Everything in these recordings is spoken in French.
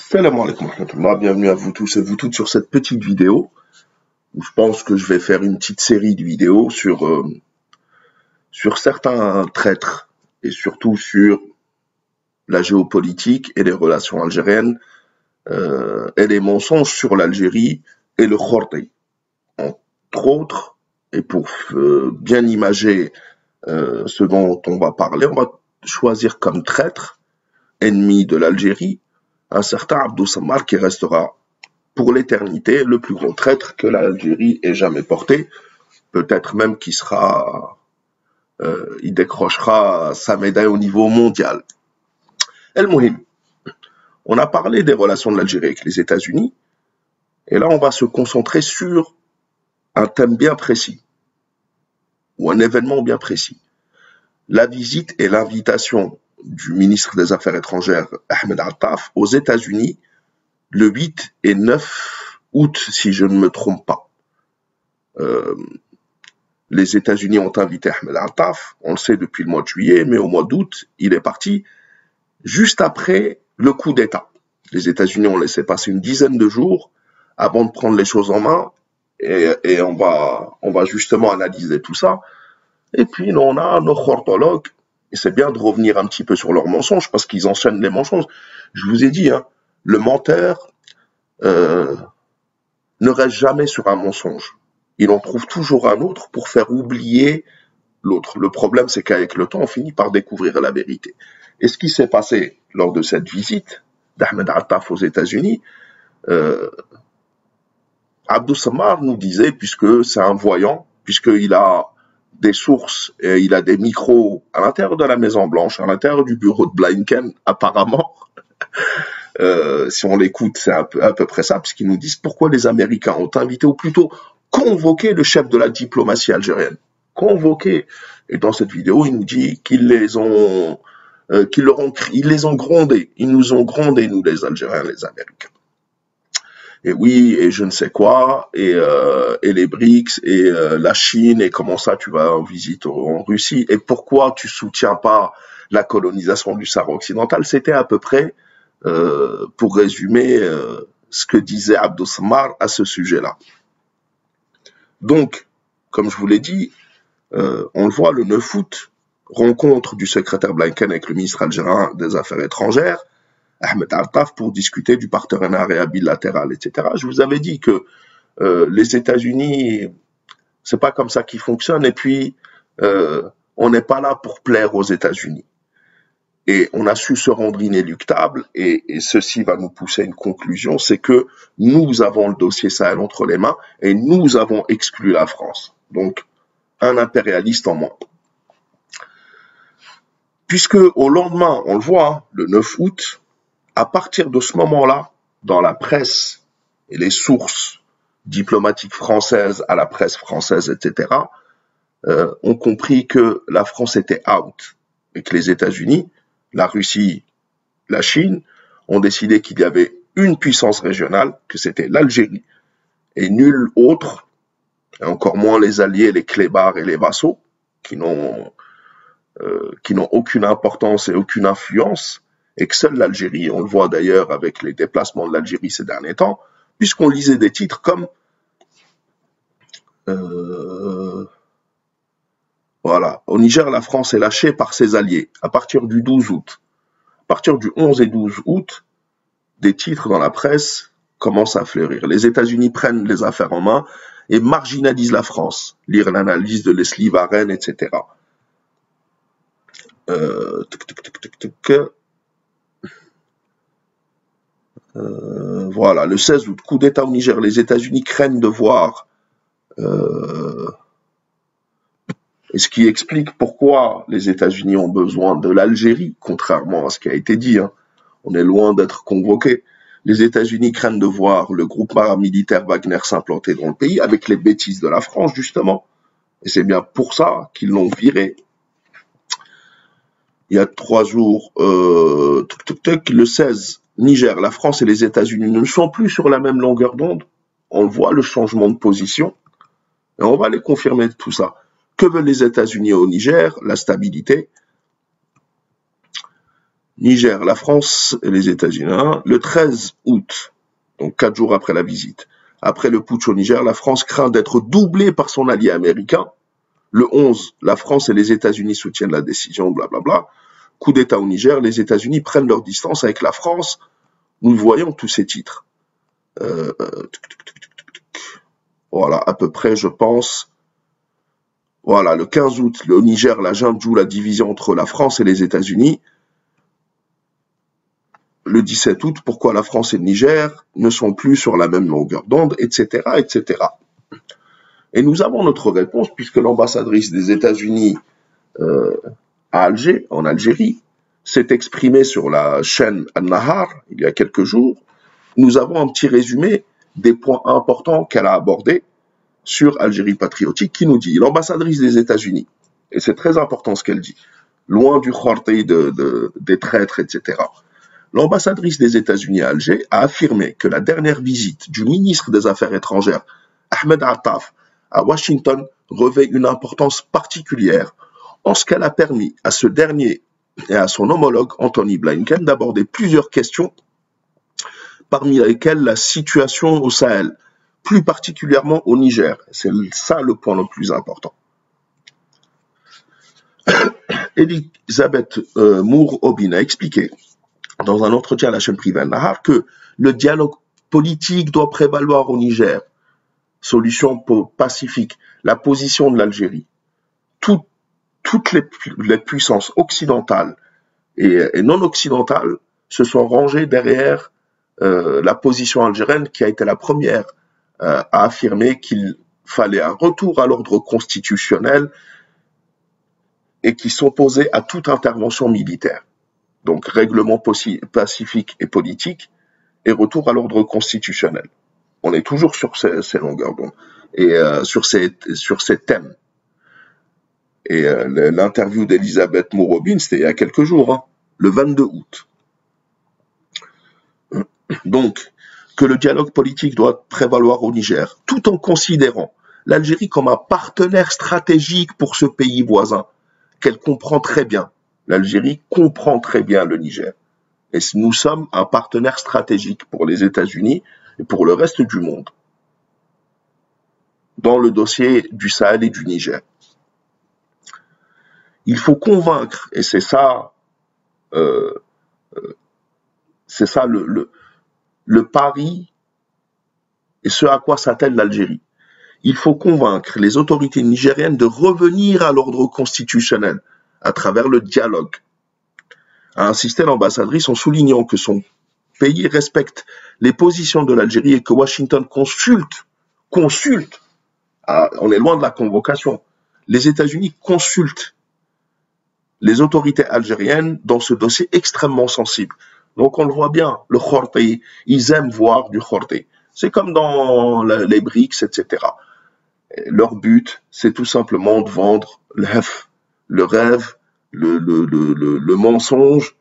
Salam alaikum wa rahmatullah, bienvenue à vous tous et vous toutes sur cette petite vidéo où je pense que je vais faire une petite série de vidéos sur certains traîtres et surtout sur la géopolitique et les relations algériennes et les mensonges sur l'Algérie et le Khorté, entre autres. Et pour bien imager ce dont on va parler, on va choisir comme traître, ennemi de l'Algérie, un certain Abdou Sammar qui restera pour l'éternité le plus grand traître que l'Algérie ait jamais porté. Peut-être même il décrochera sa médaille au niveau mondial. El Mohim, on a parlé des relations de l'Algérie avec les États-Unis, et là on va se concentrer sur un thème bien précis, ou un événement bien précis. La visite et l'invitation du ministre des Affaires étrangères Ahmed Attaf aux États-Unis le 8 et 9 août, si je ne me trompe pas. Les États-Unis ont invité Ahmed Attaf, on le sait depuis le mois de juillet, mais au mois d'août, il est parti juste après le coup d'État. Les États-Unis ont laissé passer une dizaine de jours avant de prendre les choses en main, et on va justement analyser tout ça. Et puis, on a nos orthologues, et c'est bien de revenir un petit peu sur leurs mensonges, parce qu'ils enchaînent les mensonges. Je vous ai dit, hein, le menteur ne reste jamais sur un mensonge. Il en trouve toujours un autre pour faire oublier l'autre. Le problème, c'est qu'avec le temps, on finit par découvrir la vérité. Et ce qui s'est passé lors de cette visite d'Ahmed Attaf aux États-Unis, Abdou Sammar nous disait, puisque c'est un voyant, puisqu'il a des sources et il a des micros à l'intérieur de la Maison-Blanche, à l'intérieur du bureau de Blinken, apparemment, si on l'écoute, c'est à peu près ça, puisqu'ils nous disent pourquoi les Américains ont invité, ou plutôt convoqué le chef de la diplomatie algérienne. Convoqué. Et dans cette vidéo, il nous dit qu'ils les ont grondés. Ils nous ont grondés, nous, les Algériens, les Américains. Et oui, et je ne sais quoi, et les BRICS, et la Chine, et comment ça tu vas en visite en Russie, et pourquoi tu soutiens pas la colonisation du Sahara occidental. C'était à peu près, pour résumer, ce que disait Abdou Sammar à ce sujet-là. Donc, comme je vous l'ai dit, on le voit le 9 août, rencontre du secrétaire Blinken avec le ministre algérien des Affaires étrangères, Ahmed Attaf, pour discuter du partenariat bilatéral, etc. Je vous avais dit que les États-Unis, c'est pas comme ça qu'ils fonctionnent, et puis on n'est pas là pour plaire aux États-Unis. Et on a su se rendre inéluctable, et ceci va nous pousser à une conclusion, c'est que nous avons le dossier Sahel entre les mains, et nous avons exclu la France. Donc, un impérialiste en moins. Puisque au lendemain, on le voit, hein, le 9 août, à partir de ce moment-là, dans la presse et les sources diplomatiques françaises à la presse française, etc., ont compris que la France était out et que les États-Unis, la Russie, la Chine ont décidé qu'il y avait une puissance régionale, que c'était l'Algérie, et nulle autre, et encore moins les alliés, les clébards et les vassaux, qui n'ont aucune importance et aucune influence, et que seule l'Algérie, on le voit d'ailleurs avec les déplacements de l'Algérie ces derniers temps, puisqu'on lisait des titres comme voilà, au Niger, la France est lâchée par ses alliés à partir du 12 août. À partir du 11 et 12 août, des titres dans la presse commencent à fleurir. Les États-Unis prennent les affaires en main et marginalisent la France. Lire l'analyse de Leslie Warren, etc. Voilà, le 16 août, coup d'État au Niger. Les États-Unis craignent de voir, et ce qui explique pourquoi les États-Unis ont besoin de l'Algérie, contrairement à ce qui a été dit. Hein. On est loin d'être convoqués. Les États-Unis craignent de voir le groupe paramilitaire Wagner s'implanter dans le pays avec les bêtises de la France, justement. Et c'est bien pour ça qu'ils l'ont viré. Il y a 3 jours, le 16, Niger, la France et les États-Unis ne sont plus sur la même longueur d'onde. On voit le changement de position. Et on va les confirmer tout ça. Que veulent les États-Unis au Niger? La stabilité. Niger, la France et les États-Unis. Hein. Le 13 août, donc 4 jours après la visite, après le putsch au Niger, la France craint d'être doublée par son allié américain. Le 11, la France et les États-Unis soutiennent la décision, blablabla. Coup d'État au Niger, les États-Unis prennent leur distance avec la France. Nous voyons tous ces titres. Voilà, à peu près, je pense. Voilà, le 15 août, le Niger, la junte joue la division entre la France et les États-Unis. Le 17 août, pourquoi la France et le Niger ne sont plus sur la même longueur d'onde, etc., etc. Et nous avons notre réponse, puisque l'ambassadrice des États-Unis à Alger, en Algérie, s'est exprimée sur la chaîne Al-Nahar, il y a quelques jours. Nous avons un petit résumé des points importants qu'elle a abordés sur Algérie patriotique, qui nous dit, l'ambassadrice des États-Unis, et c'est très important ce qu'elle dit, loin du khorti des traîtres, etc. L'ambassadrice des États-Unis à Alger a affirmé que la dernière visite du ministre des Affaires étrangères, Ahmed Attaf, à Washington revêt une importance particulière en ce qu'elle a permis à ce dernier et à son homologue Anthony Blinken d'aborder plusieurs questions, parmi lesquelles la situation au Sahel, plus particulièrement au Niger. C'est ça le point le plus important. Elisabeth Moore-Obin a expliqué dans un entretien à la chaîne privée Al-Nahar que le dialogue politique doit prévaloir au Niger. Solution pacifique, la position de l'Algérie. Toutes les puissances occidentales et non occidentales se sont rangées derrière la position algérienne qui a été la première à affirmer qu'il fallait un retour à l'ordre constitutionnel et qui s'opposait à toute intervention militaire. Donc règlement pacifique et politique et retour à l'ordre constitutionnel. On est toujours sur ces longueurs d'onde et sur ces thèmes. Et l'interview d'Elisabeth Moore-Obin, c'était il y a quelques jours, hein, le 22 août. Donc, que le dialogue politique doit prévaloir au Niger, tout en considérant l'Algérie comme un partenaire stratégique pour ce pays voisin, qu'elle comprend très bien. L'Algérie comprend très bien le Niger. Et nous sommes un partenaire stratégique pour les États-Unis et pour le reste du monde, dans le dossier du Sahel et du Niger. Il faut convaincre, et c'est ça le pari et ce à quoi s'attelle l'Algérie. Il faut convaincre les autorités nigériennes de revenir à l'ordre constitutionnel à travers le dialogue, a insisté l'ambassadrice en soulignant que son pays respecte les positions de l'Algérie et que Washington consulte, on est loin de la convocation, les États-Unis consultent les autorités algériennes dans ce dossier extrêmement sensible. Donc on le voit bien, le khorti, ils aiment voir du khorti. C'est comme dans les BRICS, etc. Et leur but, c'est tout simplement de vendre le rêve, le mensonge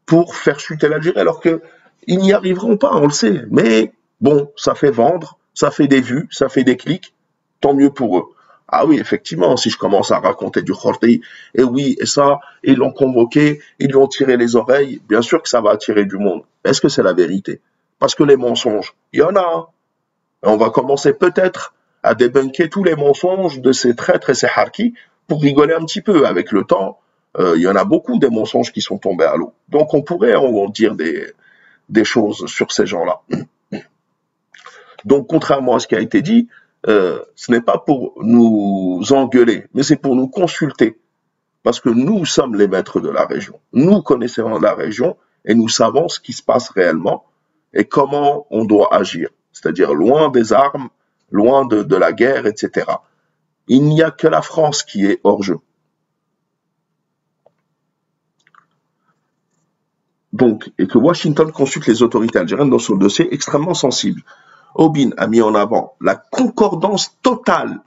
pour faire chuter l'Algérie, alors qu'ils n'y arriveront pas, on le sait. Mais bon, ça fait vendre, ça fait des vues, ça fait des clics, tant mieux pour eux. Ah oui, effectivement, si je commence à raconter du khorti, et oui, et ça, ils l'ont convoqué, ils lui ont tiré les oreilles, bien sûr que ça va attirer du monde. Est-ce que c'est la vérité? Parce que les mensonges, il y en a. Hein. On va commencer peut-être à débunker tous les mensonges de ces traîtres et ces harkis pour rigoler un petit peu. Avec le temps, il y en a beaucoup des mensonges qui sont tombés à l'eau. Donc on pourrait en dire des choses sur ces gens-là. Donc contrairement à ce qui a été dit, ce n'est pas pour nous engueuler, mais c'est pour nous consulter. Parce que nous sommes les maîtres de la région. Nous connaissons la région et nous savons ce qui se passe réellement et comment on doit agir. C'est-à-dire loin des armes, loin de la guerre, etc. Il n'y a que la France qui est hors jeu. Donc, et que Washington consulte les autorités algériennes dans ce dossier extrêmement sensible. Obin a mis en avant la concordance totale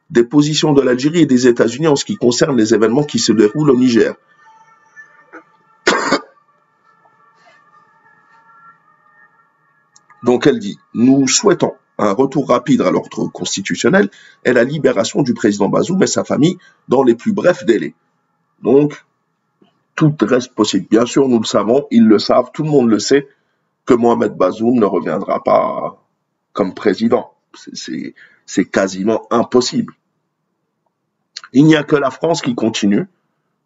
des positions de l'Algérie et des États-Unis en ce qui concerne les événements qui se déroulent au Niger. Donc elle dit, nous souhaitons un retour rapide à l'ordre constitutionnel et la libération du président Bazoum et sa famille dans les plus brefs délais. Donc, tout reste possible. Bien sûr, nous le savons, ils le savent, tout le monde le sait, que Mohamed Bazoum ne reviendra pas comme président. C'est quasiment impossible. Il n'y a que la France qui continue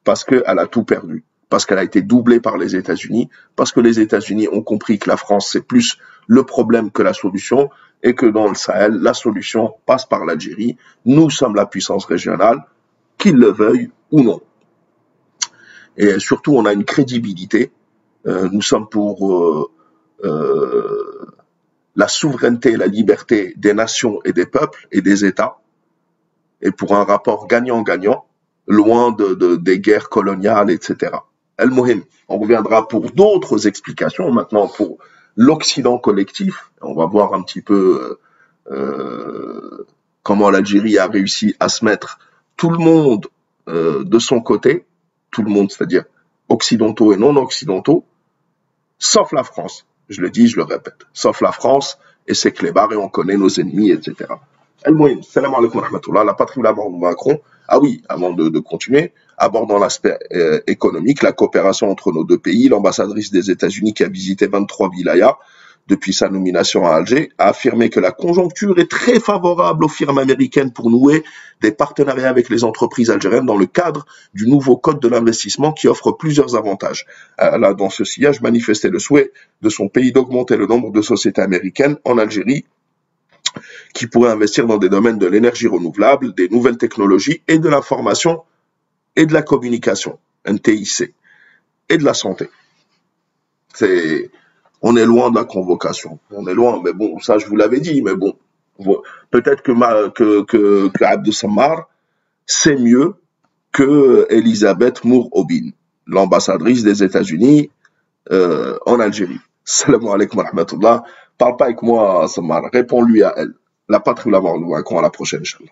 parce qu'elle a tout perdu, parce qu'elle a été doublée par les États-Unis, parce que les États-Unis ont compris que la France, c'est plus le problème que la solution, et que dans le Sahel, la solution passe par l'Algérie. Nous sommes la puissance régionale, qu'ils le veuillent ou non. Et surtout, on a une crédibilité. Nous sommes pour la souveraineté et la liberté des nations et des peuples et des États, et pour un rapport gagnant-gagnant, loin des guerres coloniales, etc. El-Mohim, on reviendra pour d'autres explications, maintenant pour l'Occident collectif. On va voir un petit peu comment l'Algérie a réussi à se mettre tout le monde de son côté, tout le monde, c'est-à-dire occidentaux et non occidentaux, sauf la France. Je le dis, je le répète, sauf la France et ses clébards, et on connaît nos ennemis, etc. El-Mohim, salam alaikum wa rahmatullah, la patrie de la mort de Macron. Ah oui, avant de continuer, abordant l'aspect économique, la coopération entre nos deux pays, l'ambassadrice des États-Unis qui a visité 23 wilayas depuis sa nomination à Alger, a affirmé que la conjoncture est très favorable aux firmes américaines pour nouer des partenariats avec les entreprises algériennes dans le cadre du nouveau code de l'investissement qui offre plusieurs avantages. Elle a dans ce sillage manifesté le souhait de son pays d'augmenter le nombre de sociétés américaines en Algérie qui pourraient investir dans des domaines de l'énergie renouvelable, des nouvelles technologies et de l'information et de la communication, NTIC, et de la santé. On est loin de la convocation. On est loin, mais bon, ça je vous l'avais dit, mais bon, peut-être que Abdel Samar c'est mieux que Elisabeth Moore-Obin, l'ambassadrice des États-Unis en Algérie. Salam alaikum wa rahmatullah. Parle pas avec moi, Samar. Réponds-lui à elle. La patrie de la mort, nous à la prochaine, Inch'Allah.